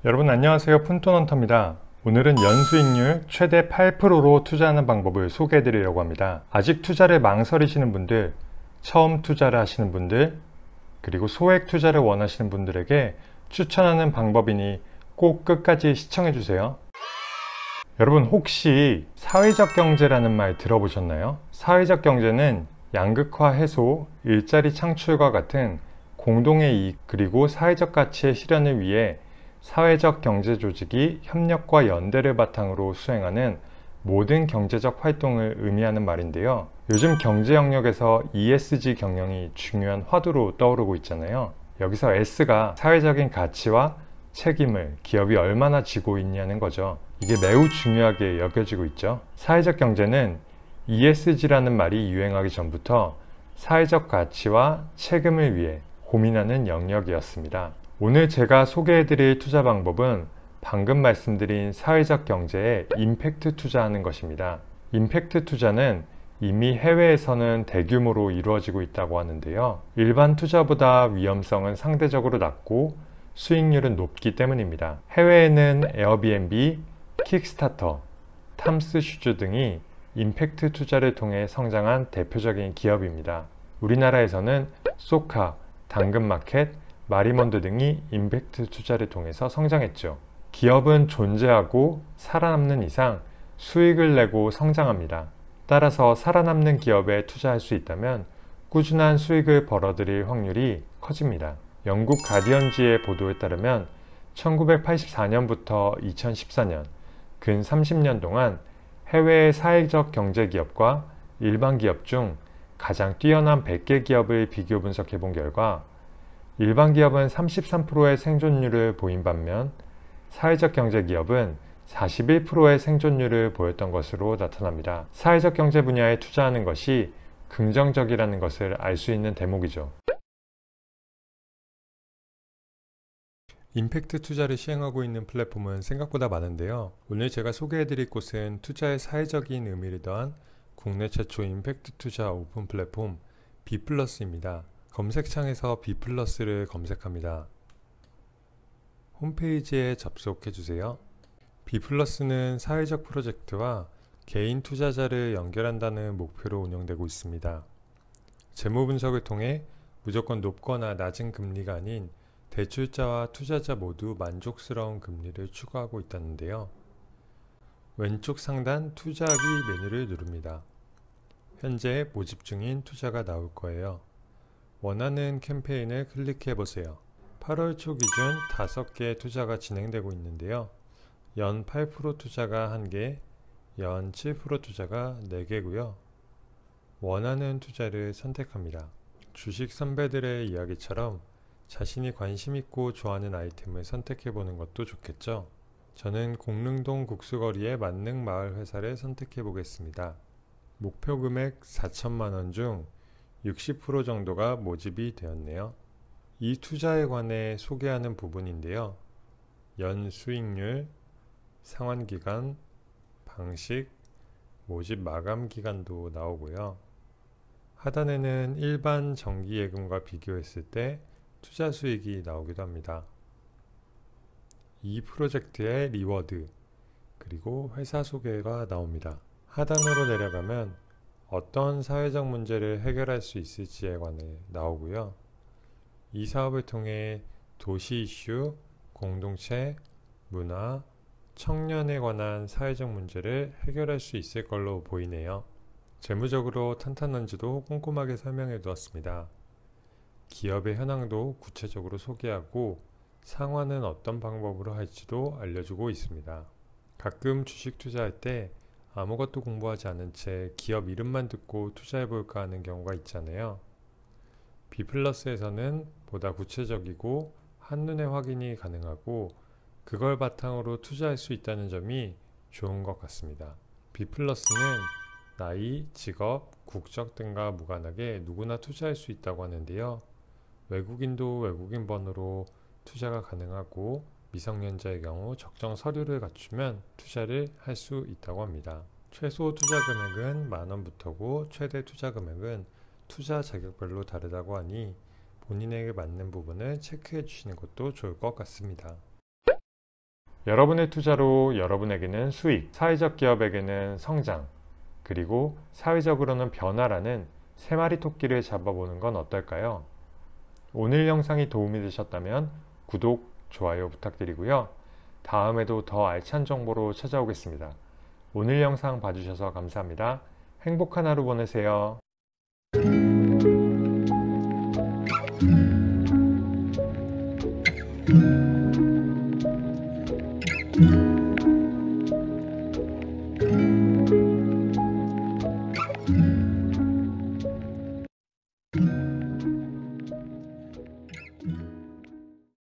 여러분 안녕하세요. 푼톤헌터입니다. 오늘은 연수익률 최대 8%로 투자하는 방법을 소개해 드리려고 합니다. 아직 투자를 망설이시는 분들, 처음 투자를 하시는 분들, 그리고 소액 투자를 원하시는 분들에게 추천하는 방법이니 꼭 끝까지 시청해 주세요. 여러분 혹시 사회적 경제라는 말 들어보셨나요? 사회적 경제는 양극화 해소, 일자리 창출과 같은 공동의 이익 그리고 사회적 가치의 실현을 위해 사회적 경제 조직이 협력과 연대를 바탕으로 수행하는 모든 경제적 활동을 의미하는 말인데요. 요즘 경제 영역에서 ESG 경영이 중요한 화두로 떠오르고 있잖아요. 여기서 S가 사회적인 가치와 책임을 기업이 얼마나 지고 있냐는 거죠. 이게 매우 중요하게 여겨지고 있죠. 사회적 경제는 ESG라는 말이 유행하기 전부터 사회적 가치와 책임을 위해 고민하는 영역이었습니다. 오늘 제가 소개해드릴 투자 방법은 방금 말씀드린 사회적 경제에 임팩트 투자하는 것입니다. 임팩트 투자는 이미 해외에서는 대규모로 이루어지고 있다고 하는데요. 일반 투자보다 위험성은 상대적으로 낮고 수익률은 높기 때문입니다. 해외에는 에어비앤비, 킥스타터, 탐스슈즈 등이 임팩트 투자를 통해 성장한 대표적인 기업입니다. 우리나라에서는 소카, 당근마켓, 마리몬드 등이 임팩트 투자를 통해서 성장했죠. 기업은 존재하고 살아남는 이상 수익을 내고 성장합니다. 따라서 살아남는 기업에 투자할 수 있다면 꾸준한 수익을 벌어들일 확률이 커집니다. 영국 가디언지의 보도에 따르면 1984년부터 2014년 근 30년 동안 해외의 사회적 경제 기업과 일반 기업 중 가장 뛰어난 100개 기업을 비교 분석해 본 결과 일반 기업은 33%의 생존율을 보인 반면 사회적 경제 기업은 41%의 생존율을 보였던 것으로 나타납니다. 사회적 경제 분야에 투자하는 것이 긍정적이라는 것을 알 수 있는 대목이죠. 임팩트 투자를 시행하고 있는 플랫폼은 생각보다 많은데요. 오늘 제가 소개해드릴 곳은 투자의 사회적인 의미를 더한 국내 최초 임팩트 투자 오픈 플랫폼 B플러스입니다. 검색창에서 B플러스를 검색합니다. 홈페이지에 접속해주세요. B플러스는 사회적 프로젝트와 개인 투자자를 연결한다는 목표로 운영되고 있습니다. 재무 분석을 통해 무조건 높거나 낮은 금리가 아닌 대출자와 투자자 모두 만족스러운 금리를 추구하고 있다는데요. 왼쪽 상단 투자하기 메뉴를 누릅니다. 현재 모집 중인 투자가 나올 거예요. 원하는 캠페인을 클릭해 보세요. 8월 초 기준 5개 투자가 진행되고 있는데요. 연 8% 투자가 1개, 연 7% 투자가 4개고요. 원하는 투자를 선택합니다. 주식 선배들의 이야기처럼 자신이 관심 있고 좋아하는 아이템을 선택해 보는 것도 좋겠죠. 저는 공릉동 국수거리의 만능마을 회사를 선택해 보겠습니다. 목표 금액 4천만 원 중 60% 정도가 모집이 되었네요. 이 투자에 관해 소개하는 부분인데요. 연 수익률, 상환기간, 방식, 모집 마감 기간도 나오고요. 하단에는 일반 정기예금과 비교했을 때 투자 수익이 나오기도 합니다. 이 프로젝트의 리워드, 그리고 회사 소개가 나옵니다. 하단으로 내려가면 어떤 사회적 문제를 해결할 수 있을지에 관해 나오고요. 이 사업을 통해 도시 이슈, 공동체, 문화, 청년에 관한 사회적 문제를 해결할 수 있을 걸로 보이네요. 재무적으로 탄탄한지도 꼼꼼하게 설명해 두었습니다. 기업의 현황도 구체적으로 소개하고 상환은 어떤 방법으로 할지도 알려주고 있습니다. 가끔 주식 투자할 때 아무것도 공부하지 않은 채 기업 이름만 듣고 투자해볼까 하는 경우가 있잖아요. B플러스에서는 보다 구체적이고 한눈에 확인이 가능하고 그걸 바탕으로 투자할 수 있다는 점이 좋은 것 같습니다. B플러스는 나이, 직업, 국적 등과 무관하게 누구나 투자할 수 있다고 하는데요. 외국인도 외국인 번호로 투자가 가능하고 미성년자의 경우 적정 서류를 갖추면 투자를 할 수 있다고 합니다. 최소 투자 금액은 만원부터고 최대 투자 금액은 투자 자격별로 다르다고 하니 본인에게 맞는 부분을 체크해 주시는 것도 좋을 것 같습니다. 여러분의 투자로 여러분에게는 수익, 사회적 기업에게는 성장, 그리고 사회적으로는 변화라는 세 마리 토끼를 잡아보는 건 어떨까요? 오늘 영상이 도움이 되셨다면 구독, 좋아요 부탁드리고요. 다음에도 더 알찬 정보로 찾아오겠습니다. 오늘 영상 봐주셔서 감사합니다. 행복한 하루 보내세요.